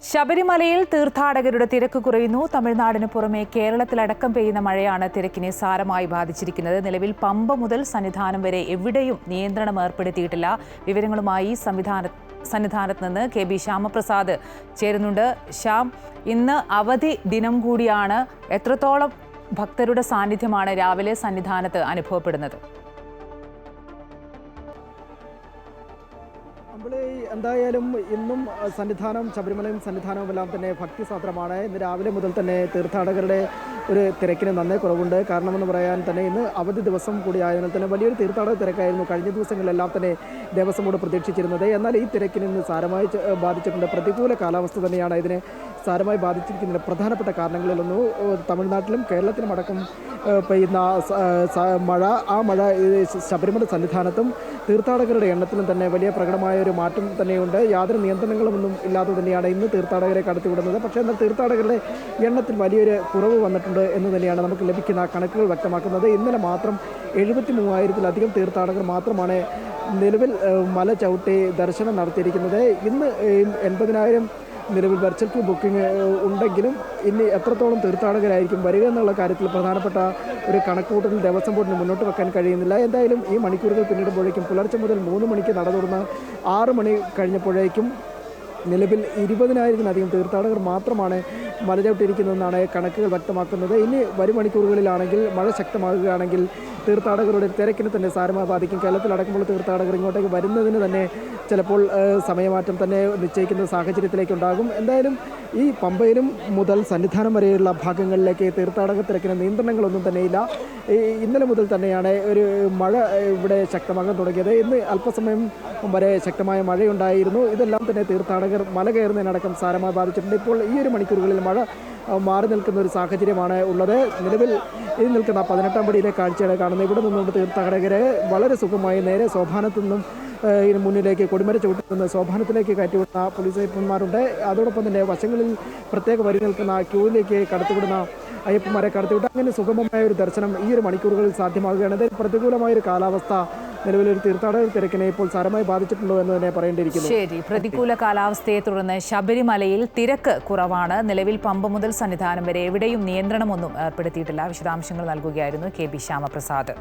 ശബരിമലയിൽ തീർത്ഥാടകരുടെ തിരക്ക് കുറയുന്നു. തമിഴ്നാടിന് പുറമെ കേരളത്തിലടക്കം പെയ്യുന്ന മഴയാണ് തിരക്കിനെ സാരമായി ബാധിച്ചിരിക്കുന്നത്. നിലവിൽ പമ്പ മുതൽ സന്നിധാനം വരെ എവിടെയും നിയന്ത്രണം ഏർപ്പെടുത്തിയിട്ടില്ല. വിവരങ്ങളുമായി സന്നിധാനത്ത് നിന്ന് KB ശ്യാമപ്രസാദ് ചേരുന്നുണ്ട്. ശ്യാം, ഇന്ന് അവധി ദിനം കൂടിയാണ്. എത്രത്തോളം ഭക്തരുടെ സാന്നിധ്യമാണ് രാവിലെ സന്നിധാനത്ത് അനുഭവപ്പെടുന്നത്? എന്തായാലും ഇന്നും സന്നിധാനം, ശബരിമലയും സന്നിധാനവും എല്ലാം തന്നെ ഭക്തിസാന്ദ്രമാണ്. ഇന്ന് രാവിലെ മുതൽ തന്നെ തീർത്ഥാടകരുടെ ഒരു തിരക്കിന് നന്നേ കുറവുണ്ട്. കാരണമെന്ന് പറയാൻ തന്നെ ഇന്ന് അവധി ദിവസം കൂടി ആയതിനാൽ തന്നെ വലിയൊരു തീർത്ഥാടക തിരക്കായിരുന്നു കഴിഞ്ഞ ദിവസങ്ങളിലെല്ലാം തന്നെ ദേവസ്വം ബോർഡ് പ്രതീക്ഷിച്ചിരുന്നത്. എന്നാൽ ഈ തിരക്കിന് ഇന്ന് സാരമായി ബാധിച്ചിട്ടുണ്ട്. പ്രതികൂല കാലാവസ്ഥ തന്നെയാണ് ഇതിനെ സാരമായി ബാധിച്ചിരിക്കുന്നതിന് പ്രധാനപ്പെട്ട കാരണങ്ങളിലൊന്നും തമിഴ്നാട്ടിലും കേരളത്തിലും അടക്കം പെയ്യുന്ന മഴ. ആ മഴ ശബരിമല സന്നിധാനത്തും തീർത്ഥാടകരുടെ എണ്ണത്തിലും തന്നെ വലിയ പ്രകടമായ ഒരു മാറ്റം തന്നെയുണ്ട്. യാതൊരു നിയന്ത്രണങ്ങളുമൊന്നും ഇല്ലാതെ തന്നെയാണ് ഇന്ന് തീർത്ഥാടകരെ കടത്തിവിടുന്നത്. പക്ഷേ എന്നാൽ തീർത്ഥാടകരുടെ എണ്ണത്തിൽ വലിയൊരു കുറവ് വന്നിട്ടുണ്ട് എന്ന് തന്നെയാണ് നമുക്ക് ലഭിക്കുന്ന കണക്കുകൾ വ്യക്തമാക്കുന്നത്. ഇന്നലെ മാത്രം 73,000-ലധികം തീർത്ഥാടകർ മാത്രമാണ് നിലവിൽ മല ചവിട്ടി ദർശനം നടത്തിയിരിക്കുന്നത്. ഇന്ന് 80,000 നിലവിൽ വെർച്വൽ ക്യൂ ബുക്കിംഗ് ഉണ്ടെങ്കിലും ഇനി എത്രത്തോളം തീർത്ഥാടകരായിരിക്കും വരിക എന്നുള്ള കാര്യത്തിൽ പ്രധാനപ്പെട്ട ഒരു കണക്കുകൂട്ടൽ ദേവസ്വം ബോർഡിന് മുന്നോട്ട് വെക്കാൻ കഴിയുന്നില്ല. എന്തായാലും ഈ മണിക്കൂറുകൾ പിന്നിടുമ്പോഴേക്കും പുലർച്ചെ മുതൽ 3 മണിക്ക് നട തുറന്ന് 6 മണി കഴിഞ്ഞപ്പോഴേക്കും നിലവിൽ 20,000-ലധികം തീർത്ഥാടകർ മാത്രമാണ് മല ചവിട്ടിയിരിക്കുന്നതെന്നാണ് കണക്കുകൾ വ്യക്തമാക്കുന്നത്. ഇനി വരും മണിക്കൂറുകളിലാണെങ്കിൽ മഴ ശക്തമാകുകയാണെങ്കിൽ തീർത്ഥാടകരുടെ തിരക്കിന് തന്നെ സാരമായി ബാധിക്കും. കേരളത്തിലടക്കമുള്ള തീർത്ഥാടകർ ഇങ്ങോട്ടേക്ക് വരുന്നതിന് തന്നെ ചിലപ്പോൾ സമയമാറ്റം തന്നെ നിശ്ചയിക്കുന്ന സാഹചര്യത്തിലേക്കുണ്ടാകും. എന്തായാലും ഈ പമ്പയിലും മുതൽ സന്നിധാനം വരെയുള്ള ഭാഗങ്ങളിലേക്ക് തീർത്ഥാടക തിരക്കിന് നിയന്ത്രണങ്ങളൊന്നും തന്നെയില്ല. ഇന്നലെ മുതൽ തന്നെയാണ് ഒരു മഴ ഇവിടെ ശക്തമാകാൻ തുടങ്ങിയത്. ഇന്ന് അല്പസമയം വരെ ശക്തമായ മഴയുണ്ടായിരുന്നു. ഇതെല്ലാം തന്നെ തീർത്ഥാടകർ മല കയറുന്നതിനടക്കം സാരമായി ബാധിച്ചിട്ടുണ്ട്. ഇപ്പോൾ ഈ ഒരു മണിക്കൂറുകളിൽ മഴ മാറി നിൽക്കുന്ന ഒരു സാഹചര്യമാണ് ഉള്ളത്. നിലവിൽ ഇത് നിൽക്കുന്ന 18-ാം പടിയിലെ കാഴ്ചയാണ് കാണുന്നത്. ഇവിടെ നിന്നുകൊണ്ട് തീർത്ഥാടകരെ വളരെ സുഖമായി നേരെ സോപാനത്തു നിന്നും ഇതിന് മുന്നിലേക്ക് കൊടിമര ചവിട്ടിൽ നിന്ന് സോപാനത്തിലേക്ക് കയറ്റിവിടുന്ന പോലീസ് അയ്യപ്പന്മാരുണ്ട്. അതോടൊപ്പം തന്നെ വശങ്ങളിൽ പ്രത്യേക വരി നിൽക്കുന്ന ക്യൂവിലേക്ക് കടത്തിവിടുന്ന അയ്യപ്പന്മാരെ കടത്തിവിട്ട് അങ്ങനെ സുഗമമായ ഒരു ദർശനം ഈ ഒരു മണിക്കൂറുകളിൽ സാധ്യമാകുകയാണ്. അതായത് പ്രതികൂലമായൊരു കാലാവസ്ഥ നിലവിലൊരു തീർത്ഥാടക തിരക്കിനെ ഇപ്പോൾ സാരമായി ബാധിച്ചിട്ടുണ്ടോ എന്ന് തന്നെ പറയേണ്ടിയിരിക്കുന്നു. ശരി, പ്രതികൂല കാലാവസ്ഥയെ തുടർന്ന് ശബരിമലയിൽ തിരക്ക് കുറവാണ്. നിലവിൽ പമ്പ മുതൽ സന്നിധാനം വരെ എവിടെയും നിയന്ത്രണമൊന്നും ഏർപ്പെടുത്തിയിട്ടില്ല. വിശദാംശങ്ങൾ നൽകുകയായിരുന്നു KB ശ്യാമപ്രസാദ്.